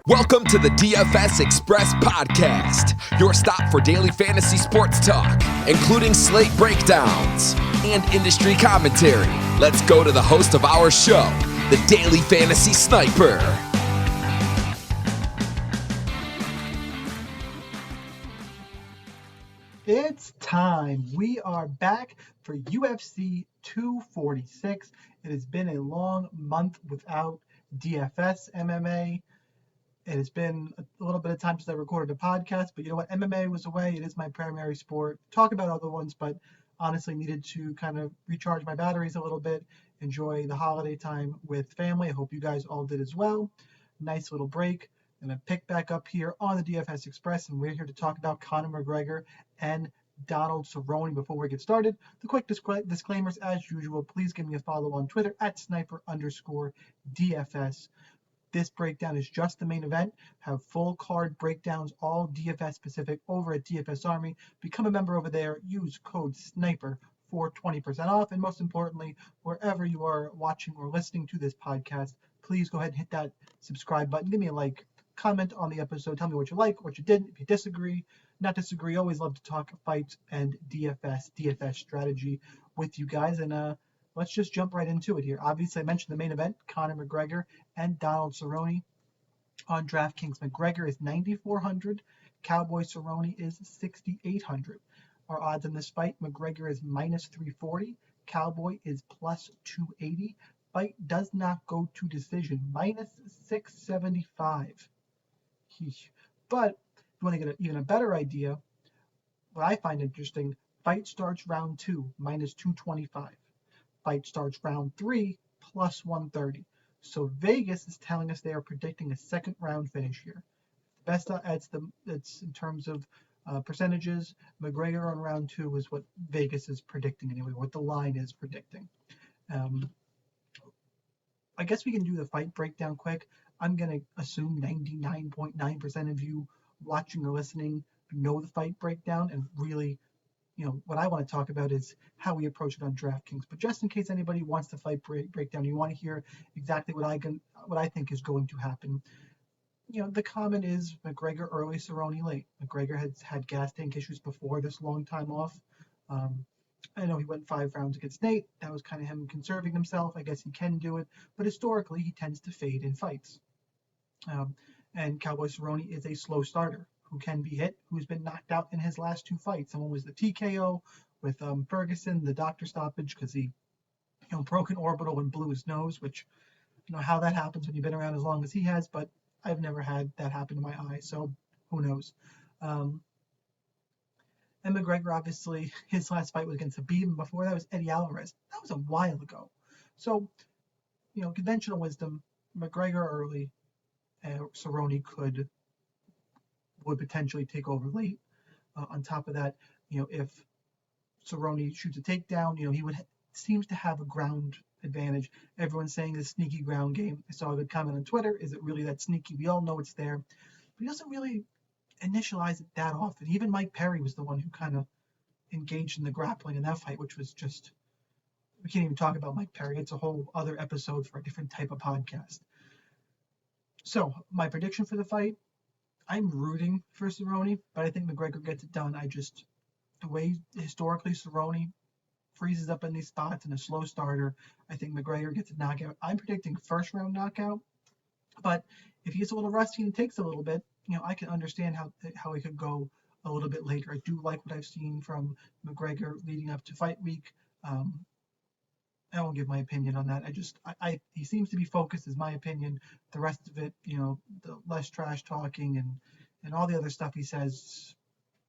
Welcome to the DFS Express podcast, your stop for daily fantasy sports talk, including slate breakdowns and industry commentary. Let's go to the host of our show, the Daily Fantasy Sniper. It's time. We are back for UFC 246. It has been a long month without DFS MMA. It has been a little bit of time since I recorded a podcast, but you know what? MMA was away. It is my primary sport. Talk about other ones, but honestly needed to kind of recharge my batteries a little bit, enjoy the holiday time with family. I hope you guys all did as well. Nice little break. I'm going to pick back up here on the DFS Express, and we're here to talk about Conor McGregor and Donald Cerrone. Before we get started, the quick disclaimers as usual. Please give me a follow on Twitter at sniper_DFS. This breakdown is just the main event. Have full card breakdowns, all DFS specific, over at DFS Army. Become a member over there. Use code SNIPER for 20% off. And most importantly, wherever you are watching or listening to this podcast, please go ahead and hit that subscribe button. Give me a like, comment on the episode. Tell me what you like, what you didn't. If you disagree, not disagree. Always love to talk fights and DFS strategy with you guys. And let's just jump right into it here. Obviously, I mentioned the main event, Conor McGregor and Donald Cerrone on DraftKings. McGregor is 9,400. Cowboy Cerrone is 6,800. Our odds in this fight, McGregor is minus 340. Cowboy is plus 280. Fight does not go to decision, minus 675. But if you want to get even a better idea, what I find interesting, fight starts round 2, minus 225. Fight starts round 3, plus 130. So Vegas is telling us they are predicting a second round finish here. Best it's in terms of percentages. McGregor on round 2 is what Vegas is predicting anyway, what the line is predicting. I guess we can do the fight breakdown quick. I'm going to assume 99.9% of you watching or listening know the fight breakdown, and really, what I want to talk about is how we approach it on DraftKings. But just in case anybody wants the fight breakdown, you want to hear exactly what I think is going to happen. The comment is McGregor early, Cerrone late. McGregor has had gas tank issues before this long time off. I know he went 5 rounds against Nate. That was kind of him conserving himself. I guess he can do it. But historically, he tends to fade in fights. And Cowboy Cerrone is a slow starter who can be hit, who's been knocked out in his last 2 fights. Someone was the TKO with Ferguson, the doctor stoppage because he broke an orbital and blew his nose, which, how that happens when you've been around as long as he has, but I've never had that happen to my eye, so who knows. And McGregor, obviously, his last fight was against Khabib, and before that was Eddie Alvarez. That was a while ago. So, conventional wisdom, McGregor early, Cerrone would potentially take over late. On top of that, if Cerrone shoots a takedown, he seems to have a ground advantage. Everyone's saying this sneaky ground game. I saw a good comment on Twitter. Is it really that sneaky? We all know it's there, but he doesn't really initialize it that often. Even Mike Perry was the one who kind of engaged in the grappling in that fight, which was just, we can't even talk about Mike Perry. It's a whole other episode for a different type of podcast. So my prediction for the fight, I'm rooting for Cerrone, but I think McGregor gets it done. The way historically Cerrone freezes up in these spots and a slow starter, I think McGregor gets a knockout. I'm predicting first round knockout, but if he gets a little rusty and takes a little bit, I can understand how he could go a little bit later. I do like what I've seen from McGregor leading up to fight week. I won't give my opinion on that. He seems to be focused, is my opinion. The rest of it, the less trash talking and all the other stuff he says,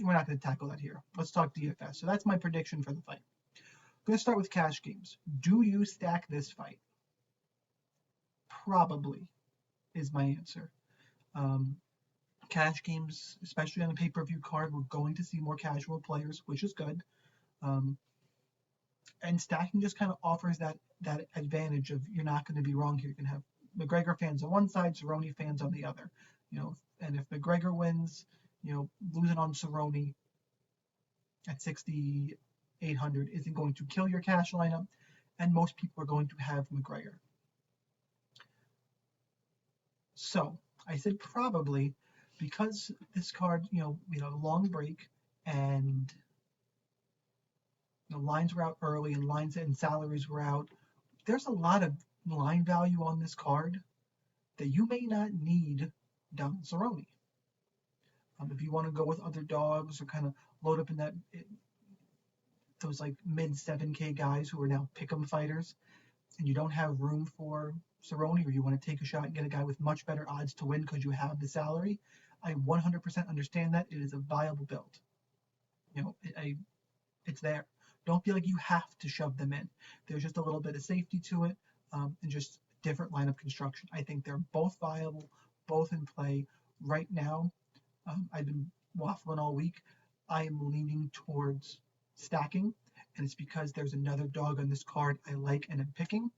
we're not going to tackle that here. Let's talk DFS. So that's my prediction for the fight. I'm going to start with cash games. Do you stack this fight? Probably is my answer. Cash games, especially on the pay-per-view card, we're going to see more casual players, which is good. And stacking just kind of offers that advantage of you're not going to be wrong here. You can have McGregor fans on one side, Cerrone fans on the other. And if McGregor wins, losing on Cerrone at 6,800 isn't going to kill your cash lineup, and most people are going to have McGregor. So I said probably because this card, we had a long break and lines were out early and lines and salaries were out. There's a lot of line value on this card that you may not need down Cerrone. If you want to go with other dogs or kind of load up in those like mid 7K guys who are now pick'em fighters, and you don't have room for Cerrone, or you want to take a shot and get a guy with much better odds to win because you have the salary, I 100% understand that. It is a viable build. It's there. Don't feel like you have to shove them in. There's just a little bit of safety to it, and just different lineup construction. I think they're both viable, both in play right now. I've been waffling all week. I am leaning towards stacking, and it's because there's another dog on this card I like and am picking.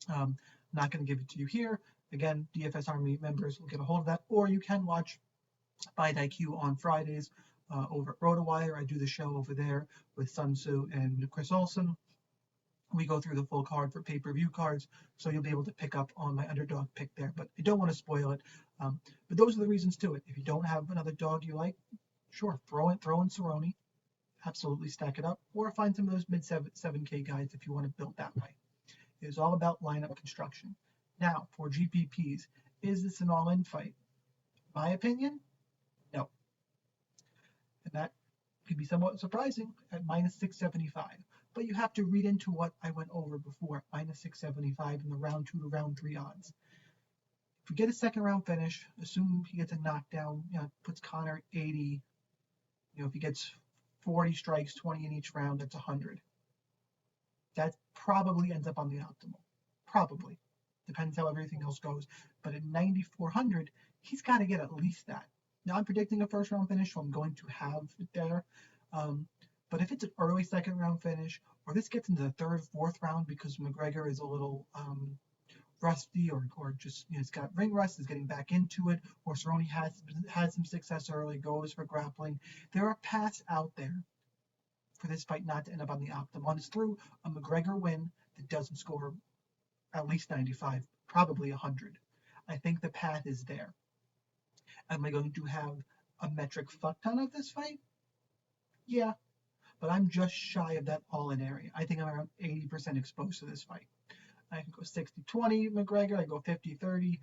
I'm not going to give it to you here. Again, DFS Army members will get a hold of that, or you can watch Fight IQ on Fridays over at RotoWire. I do the show over there with Sun Tzu and Chris Olsen. We go through the full card for pay-per-view cards, so you'll be able to pick up on my underdog pick there, but I don't want to spoil it. But those are the reasons to it. If you don't have another dog you like, sure, throw in Cerrone. Absolutely stack it up, or find some of those mid 7K guys if you want to build that way. It is all about lineup construction. Now, for GPPs, is this an all-in fight? My opinion, no. And that could be somewhat surprising at minus 675. But you have to read into what I went over before, minus 675 in the round 2 to round 3 odds. If we get a second round finish, assume he gets a knockdown, puts Conor at 80. If he gets 40 strikes, 20 in each round, that's 100. That probably ends up on the optimal. Probably. Depends how everything else goes. But at 9,400, he's got to get at least that. Now, I'm predicting a first round finish, so I'm going to have it there. But if it's an early second round finish, or this gets into the third, fourth round because McGregor is a little rusty, or just he's got ring rust, is getting back into it, or Cerrone has some success early, goes for grappling, there are paths out there for this fight not to end up on the optimum. It's through a McGregor win that doesn't score at least 95, probably 100. I think the path is there. Am I going to have a metric fuck ton of this fight? Yeah, but I'm just shy of that all-in area. I think I'm around 80% exposed to this fight. I can go 60-20 McGregor, I go 50-30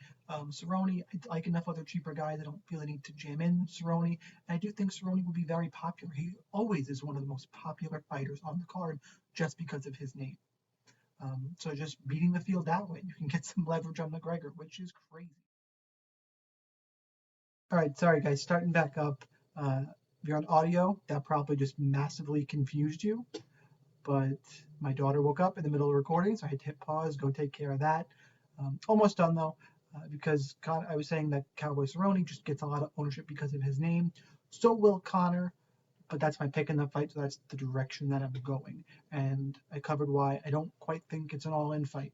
Cerrone. I like enough other cheaper guys. I don't feel the need to jam in Cerrone. And I do think Cerrone will be very popular. He always is one of the most popular fighters on the card just because of his name. So just beating the field that way, you can get some leverage on McGregor, which is crazy. All right, sorry guys, starting back up. If you're on audio, that probably just massively confused you. But my daughter woke up in the middle of recording, so I had to hit pause, go take care of that. Almost done though, because I was saying that Cowboy Cerrone just gets a lot of ownership because of his name. So will Conor, but that's my pick in the fight, so that's the direction that I'm going. And I covered why I don't quite think it's an all-in fight.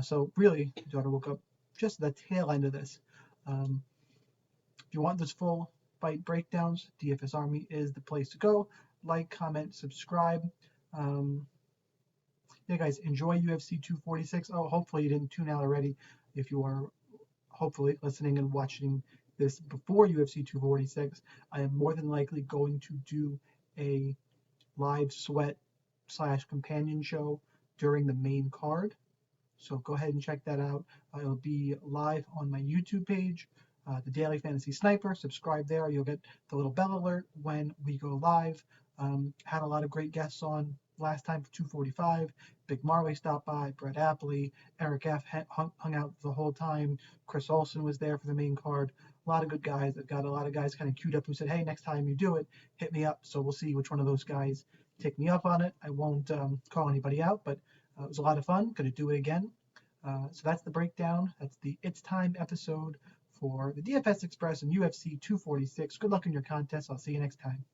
So really, my daughter woke up just the tail end of this. If you want this full fight breakdowns, DFS Army is the place to go. Like, comment, subscribe. Yeah, guys, enjoy UFC 246. Oh, hopefully you didn't tune out already. If you are hopefully listening and watching this before UFC 246, I am more than likely going to do a live sweat / companion show during the main card. So go ahead and check that out. It'll be live on my YouTube page, the Daily Fantasy Sniper. Subscribe there. You'll get the little bell alert when we go live. Had a lot of great guests on last time for 245. Big Marley stopped by, Brett Appley, Eric F. hung out the whole time. Chris Olsen was there for the main card. A lot of good guys. I've got a lot of guys kind of queued up who said, hey, next time you do it, hit me up. So we'll see which one of those guys take me up on it. I won't call anybody out, but it was a lot of fun. Going to do it again. So that's the breakdown. That's the It's Time episode for the DFS Express and UFC 246. Good luck in your contest. I'll see you next time.